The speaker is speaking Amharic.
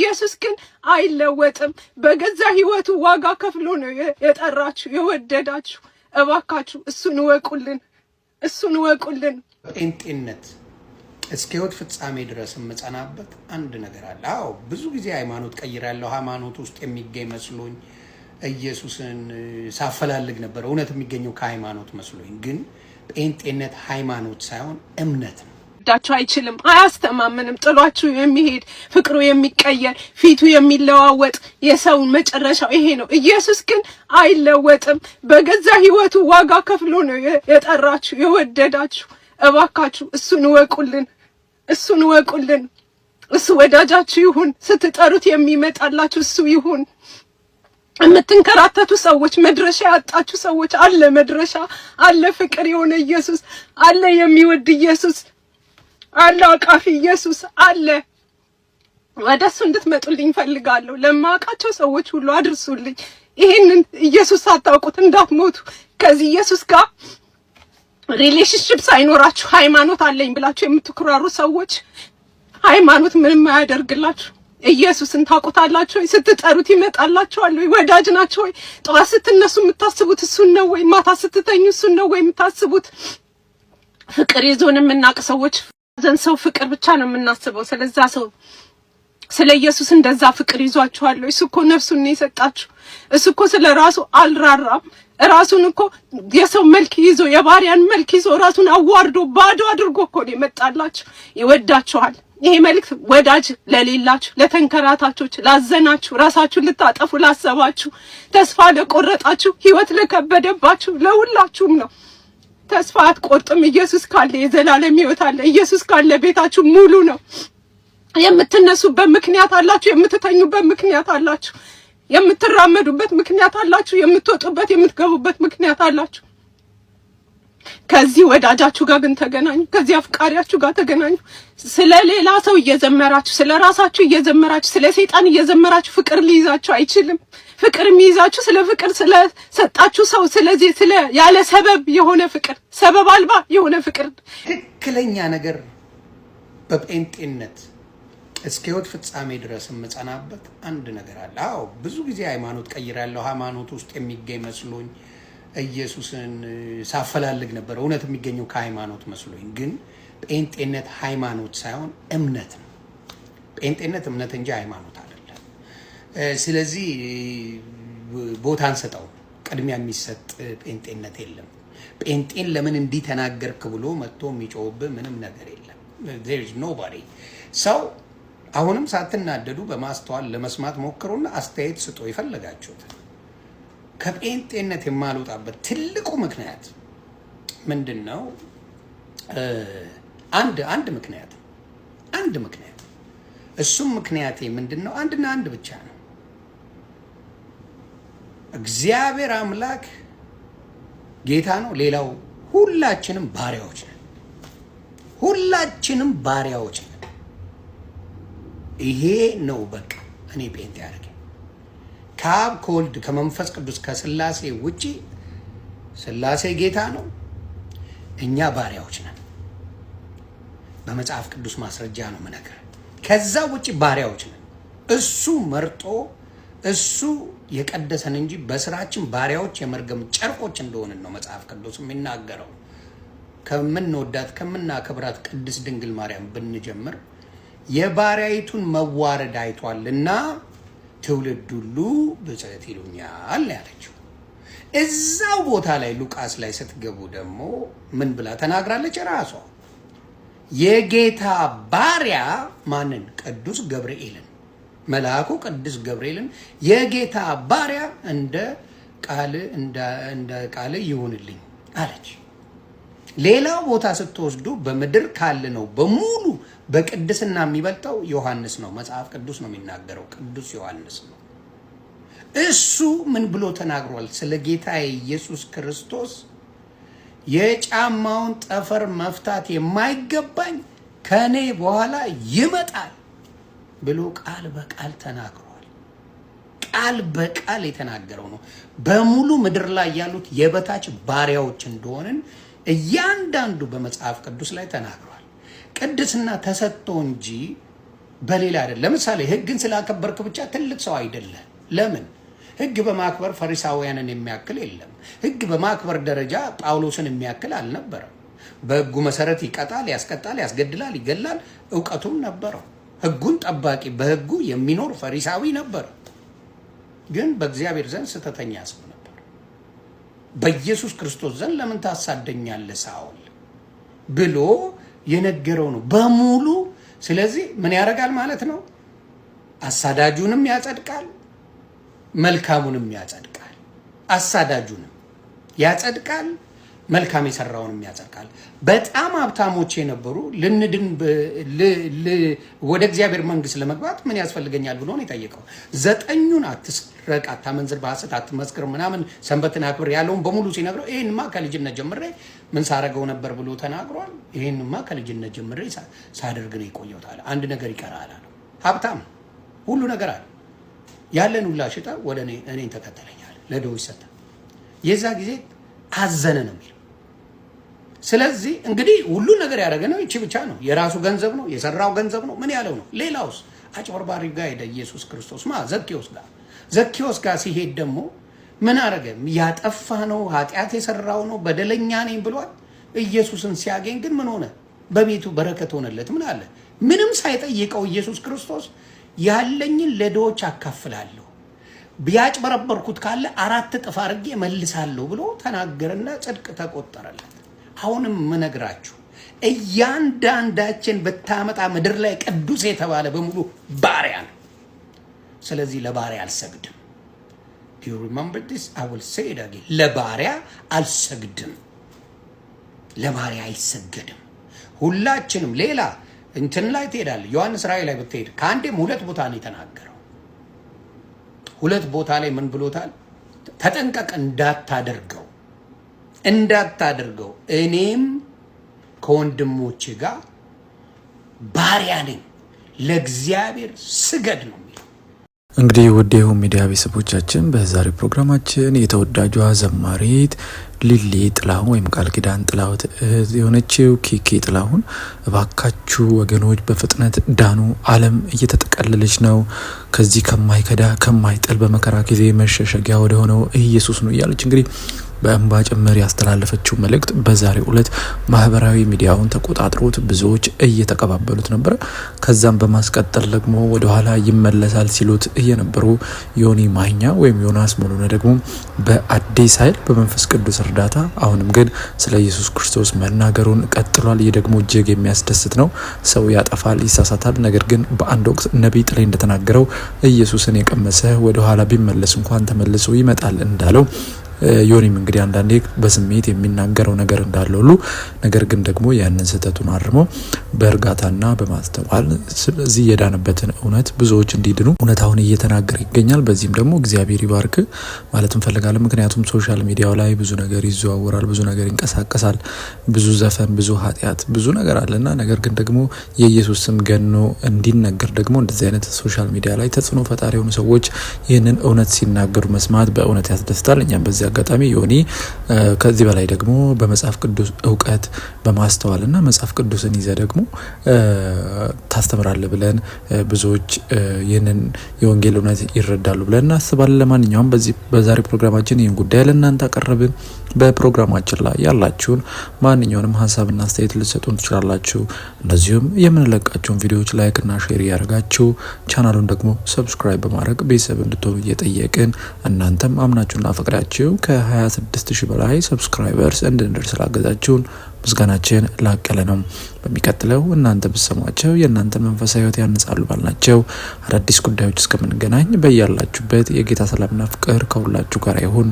ኢየሱስ ግን አይለወጥም። በገዛ ህይወቱ ዋጋ ከፍሎ ነው የጠራችሁ የወደዳችሁ። እባካችሁ እሱን ወቁልን። ጴንጤነት እስከ ህይወት ፍጻሜ ድረስ መጸናበት አንድ ነገር አለ። አዎ ብዙ ጊዜ ሃይማኖት ቀይራለሁ፣ ሃይማኖት ውስጥ የሚገኝ መስሎኝ ኢየሱስን ሳፈላልግ ነበር። እውነት የሚገኘው ከሃይማኖት መስሎኝ፣ ግን ጴንጤነት ሃይማኖት ሳይሆን እምነት ነው። ዳችሁ አይችልም፣ አያስተማምንም። ጥሏችሁ የሚሄድ ፍቅሩ የሚቀየር ፊቱ የሚለዋወጥ የሰውን መጨረሻው ይሄ ነው። ኢየሱስ ግን አይለወጥም። በገዛ ህይወቱ ዋጋ ከፍሎ ነው የጠራችሁ የወደዳችሁ። እባካችሁ እሱን ወቁልን። እሱ ወዳጃችሁ ይሁን። ስትጠሩት የሚመጣላችሁ እሱ ይሁን። የምትንከራተቱ ሰዎች፣ መድረሻ ያጣችሁ ሰዎች፣ አለ መድረሻ፣ አለ ፍቅር የሆነ ኢየሱስ አለ፣ የሚወድ ኢየሱስ አለ፣ አቃፊ ኢየሱስ አለ። ወደሱ እንድትመጡልኝ ፈልጋለሁ። ለማውቃቸው ሰዎች ሁሉ አድርሱልኝ። ይሄንን ኢየሱስ ሳታውቁት እንዳትሞቱ። ከዚህ ኢየሱስ ጋር ሪሌሽንሺፕ ሳይኖራችሁ ሃይማኖት አለኝ ብላችሁ የምትኩራሩ ሰዎች ሃይማኖት ምንም አያደርግላችሁ። ኢየሱስን ታውቁታላችሁ ወይ? ስትጠሩት ይመጣላችኋል ወይ? ወዳጅ ናችሁ ወይ? ጠዋት ስትነሱ የምታስቡት እሱን ነው ወይ? ማታ ስትተኙ እሱን ነው ወይ የምታስቡት? ፍቅር ይዞን የምናውቅ ሰዎች ሰው ፍቅር ብቻ ነው የምናስበው። ስለዛ ሰው ስለ ኢየሱስ እንደዛ ፍቅር ይዟችኋል ወይ? እሱ እኮ ነፍሱን ነው የሰጣችሁ። እሱ እኮ ስለራሱ አልራራም። ራሱን እኮ የሰው መልክ ይዞ የባሪያን መልክ ይዞ ራሱን አዋርዶ ባዶ አድርጎ እኮ ነው የመጣላችሁ። ይወዳችኋል። ይሄ መልእክት ወዳጅ ለሌላችሁ፣ ለተንከራታቾች፣ ላዘናችሁ፣ ራሳችሁን ልታጠፉ ላሰባችሁ፣ ተስፋ ለቆረጣችሁ፣ ህይወት ለከበደባችሁ ለሁላችሁም ነው። ተስፋ አትቆርጥም። ኢየሱስ ካለ የዘላለም ህይወት አለ። ኢየሱስ ካለ ቤታችሁ ሙሉ ነው። የምትነሱበት ምክንያት አላችሁ፣ የምትተኙበት ምክንያት አላችሁ፣ የምትራመዱበት ምክንያት አላችሁ፣ የምትወጡበት የምትገቡበት ምክንያት አላችሁ። ከዚህ ወዳጃችሁ ጋር ግን ተገናኙ። ከዚህ አፍቃሪያችሁ ጋር ተገናኙ። ስለ ሌላ ሰው እየዘመራችሁ፣ ስለ ራሳችሁ እየዘመራችሁ፣ ስለ ሰይጣን እየዘመራችሁ ፍቅር ሊይዛችሁ አይችልም። ፍቅር የሚይዛችሁ ስለ ፍቅር ስለሰጣችሁ ሰው፣ ስለዚህ ስለ ያለ ሰበብ የሆነ ፍቅር፣ ሰበብ አልባ የሆነ ፍቅር። ትክክለኛ ነገር በጴንጤነት እስከ ህይወት ፍጻሜ ድረስ መጸናበት አንድ ነገር አለ። አዎ ብዙ ጊዜ ሃይማኖት ቀይራለሁ፣ ሃይማኖት ውስጥ የሚገኝ መስሎኝ ኢየሱስን ሳፈላልግ ነበር። እውነት የሚገኘው ከሃይማኖት መስሎኝ፣ ግን ጴንጤነት ሃይማኖት ሳይሆን እምነት ነው። ጴንጤነት እምነት እንጂ ሃይማኖት አይደለም። ስለዚህ ቦታ አንሰጠው። ቅድሚያ የሚሰጥ ጴንጤነት የለም። ጴንጤን ለምን እንዲህ ተናገርክ ብሎ መጥቶ የሚጮህብህ ምንም ነገር የለም። there is nobody። ሰው አሁንም ሳትናደዱ በማስተዋል ለመስማት ሞክሩና አስተያየት ስጡ የፈለጋችሁት። ከጴንጤነት የማልወጣበት ትልቁ ምክንያት ምንድነው? አንድ ምክንያት እሱም ምክንያቴ ምንድነው? አንድና አንድ ብቻ ነው። እግዚአብሔር አምላክ ጌታ ነው። ሌላው ሁላችንም ባሪያዎች ነን። ይሄ ነው በቃ እኔ ጴንጤ ያደርገኝ። ከአብ ከወልድ ከመንፈስ ቅዱስ ከስላሴ ውጪ ስላሴ ጌታ ነው፣ እኛ ባሪያዎች ነን። በመጽሐፍ ቅዱስ ማስረጃ ነው የምነግርህ። ከዛ ውጪ ባሪያዎች ነን። እሱ መርጦ እሱ የቀደሰን እንጂ በስራችን ባሪያዎች የመርገም ጨርቆች እንደሆንን ነው መጽሐፍ ቅዱስ የሚናገረው። ከምንወዳት ከምናከብራት ቅድስት ድንግል ማርያም ብንጀምር የባሪያይቱን መዋረድ አይቷልና ትውልድ ሁሉ ብፅዕት ይሉኛል ያለችው። እዛው ቦታ ላይ ሉቃስ ላይ ስትገቡ ደግሞ ምን ብላ ተናግራለች? ራሷ የጌታ ባሪያ ማንን? ቅዱስ ገብርኤልን፣ መልአኩ ቅዱስ ገብርኤልን የጌታ ባሪያ እንደ ቃል ይሁንልኝ አለች። ሌላው ቦታ ስትወስዱ በምድር ካለ ነው በሙሉ በቅድስና የሚበልጠው ዮሐንስ ነው። መጽሐፍ ቅዱስ ነው የሚናገረው፣ ቅዱስ ዮሐንስ ነው። እሱ ምን ብሎ ተናግሯል? ስለ ጌታ ኢየሱስ ክርስቶስ የጫማውን ጠፈር መፍታት የማይገባኝ ከኔ በኋላ ይመጣል ብሎ ቃል በቃል ተናግሯል። ቃል በቃል የተናገረው ነው። በሙሉ ምድር ላይ ያሉት የበታች ባሪያዎች እንደሆንን እያንዳንዱ በመጽሐፍ ቅዱስ ላይ ተናግሯል። ቅድስና ተሰጥቶ እንጂ በሌላ አይደለም። ለምሳሌ ህግን ስላከበርክ ብቻ ትልቅ ሰው አይደለም። ለምን? ህግ በማክበር ፈሪሳውያንን የሚያክል የለም። ህግ በማክበር ደረጃ ጳውሎስን የሚያክል አልነበረም። በህጉ መሰረት ይቀጣል፣ ያስቀጣል፣ ያስገድላል፣ ይገላል። እውቀቱም ነበረው። ህጉን ጠባቂ፣ በህጉ የሚኖር ፈሪሳዊ ነበር። ግን በእግዚአብሔር ዘንድ ስተተኛ ሰው ነበር። በኢየሱስ ክርስቶስ ዘንድ ለምን ታሳደኛለህ ሳውል ብሎ የነገረው ነው በሙሉ። ስለዚህ ምን ያደርጋል ማለት ነው? አሳዳጁንም ያጸድቃል፣ መልካሙንም ያጸድቃል። አሳዳጁንም ያጸድቃል፣ መልካም የሰራውንም ያጸድቃል። በጣም ሀብታሞች የነበሩ ልንድን ወደ እግዚአብሔር መንግስት ለመግባት ምን ያስፈልገኛል ብሎ ነው የጠየቀው። 9ኙን አትስረቅ፣ አታመንዝር፣ በሐሰት አትመስክር፣ ምናምን ሰንበትን አክብር ያለውን በሙሉ ሲነግረው ይሄንማ ከልጅነት ጀምሬ ምን ሳረገው ነበር ብሎ ተናግሯል። ይሄንማ ከልጅነት ጀምሬ ሳደርግ ነው የቆየሁት አለ። አንድ ነገር ይቀራል አለ። ሀብታም ሁሉ ነገር አለ። ያለን ሁላ ሽጣ ወደ እኔን ተከተለኛል፣ ለድሆች ሰጠ። የዛ ጊዜ አዘነ ነው የሚለው። ስለዚህ እንግዲህ ሁሉ ነገር ያደረገ ነው ይቺ ብቻ ነው። የራሱ ገንዘብ ነው፣ የሰራው ገንዘብ ነው። ምን ያለው ነው? ሌላውስ አጭበርባሪ ጋር ሄደ ኢየሱስ ክርስቶስ ዘኬዎስ ጋር ሲሄድ ደግሞ ምን አረገ? ያጠፋ ነው፣ ኃጢአት የሰራው ነው፣ በደለኛ ነኝ ብሏል። ኢየሱስን ሲያገኝ ግን ምን ሆነ? በቤቱ በረከት ሆነለት። ምን አለ? ምንም ሳይጠይቀው ኢየሱስ ክርስቶስ ያለኝን ለድሆች አካፍላለሁ፣ ቢያጭበረበርኩት ካለ 4 እጥፍ አድርጌ መልሳለሁ ብሎ ተናገረና ጽድቅ ተቆጠረለት። አሁንም ምነግራችሁ እያንዳንዳችን ብታመጣ ምድር ላይ ቅዱስ የተባለ በሙሉ ባሪያ ነው። ስለዚህ ለባሪያ አልሰግድም። Do you remember this? I will say it again. ለባሪያ አልሰግድም። ለባሪያ አይሰገድም። ሁላችንም ሌላ እንትን ላይ ትሄዳለህ። ዮሐንስ ራእይ ላይ ብትሄድ ከአንዴም 2 ቦታ ነው የተናገረው። 2 ቦታ ላይ ምን ብሎታል? ተጠንቀቅ እንዳታደርገው እኔም ከወንድሞቼ ጋር ባሪያ ነኝ፣ ለእግዚአብሔር ስገድ ነው የሚለው። እንግዲህ ውድ የሆም ሚዲያ ቤተሰቦቻችን በዛሬ ፕሮግራማችን የተወዳጇ ዘማሪት ሊሊ ጥላሁን ወይም ቃል ኪዳን ጥላሁት የሆነችው ኪኪ ጥላሁን እባካችሁ ወገኖች በፍጥነት ዳኑ፣ ዓለም እየተጠቀለለች ነው፣ ከዚህ ከማይከዳ ከማይጥል በመከራ ጊዜ መሸሸጊያ ወደ ሆነው ኢየሱስ ነው እያለች እንግዲህ በእንባ ጭምር ያስተላለፈችው መልእክት በዛሬው ዕለት ማህበራዊ ሚዲያውን ተቆጣጥሮት ብዙዎች እየተቀባበሉት ነበር። ከዛም በማስቀጠል ደግሞ ወደ ኋላ ይመለሳል ሲሉት እየነበሩ ዮኒ ማኛ ወይም ዮናስ ሞሉነ ደግሞ በአዲስ ኃይል በመንፈስ ቅዱስ እርዳታ አሁንም ግን ስለ ኢየሱስ ክርስቶስ መናገሩን ቀጥሏል። ይህ ደግሞ እጅግ የሚያስደስት ነው። ሰው ያጠፋል፣ ይሳሳታል። ነገር ግን በአንድ ወቅት ነቢይ ጥሌ እንደተናገረው ኢየሱስን የቀመሰ ወደ ኋላ ቢመለስ እንኳን ተመልሶ ይመጣል እንዳለው ዮኒም እንግዲህ አንዳንዴ በስሜት የሚናገረው ነገር እንዳለ ሁሉ ነገር ግን ደግሞ ያንን ስህተቱን አርሞ በእርጋታና በማስተዋል ስለዚህ የዳነበትን እውነት ብዙዎች እንዲድኑ እውነታውን እየተናገረ ይገኛል። በዚህም ደግሞ እግዚአብሔር ይባርክ ማለት እንፈልጋለን። ምክንያቱም ሶሻል ሚዲያው ላይ ብዙ ነገር ይዘዋወራል፣ ብዙ ነገር ይንቀሳቀሳል፣ ብዙ ዘፈን፣ ብዙ ኃጢአት፣ ብዙ ነገር አለና ነገር ግን ደግሞ የኢየሱስ ስም ገኖ እንዲነገር ደግሞ እንደዚህ አይነት ሶሻል ሚዲያ ላይ ተጽዕኖ ፈጣሪ የሆኑ ሰዎች ይህንን እውነት ሲናገሩ መስማት በእውነት ያስደስታል። እኛም በዚህ አጋጣሚ ዮኒ ከዚህ በላይ ደግሞ በመጽሐፍ ቅዱስ እውቀት በማስተዋልና መጽሐፍ ቅዱስን ይዘ ደግሞ ታስተምራለህ ብለን ብዙዎች ይህንን የወንጌል እውነት ይረዳሉ ብለን እናስባለን። ለማንኛውም በዛሬ ፕሮግራማችን ይህን ጉዳይ ለእናንተ አቀረብን። በፕሮግራማችን ላይ ያላችሁን ማንኛውንም ሀሳብና አስተያየት ልትሰጡን ትችላላችሁ። እንደዚሁም የምንለቃቸውን ቪዲዮዎች ላይክና ሼር ያደርጋችሁ ቻናሉን ደግሞ ሰብስክራይብ በማድረግ ቤተሰብ እንድትሆኑ እየጠየቅን እናንተም አምናችሁና ፈቅዳችሁ ከ26000 በላይ ሰብስክራይበርስ እንድንደርስ ስላገዛችሁን ምስጋናችን ላቅ ያለ ነው። በሚቀጥለው እናንተ ብትሰሟቸው የእናንተ መንፈሳዊ ሕይወት ያንጻሉ ባልናቸው አዳዲስ ጉዳዮች እስከምንገናኝ በያላችሁበት የጌታ ሰላምና ፍቅር ከሁላችሁ ጋር ይሁን።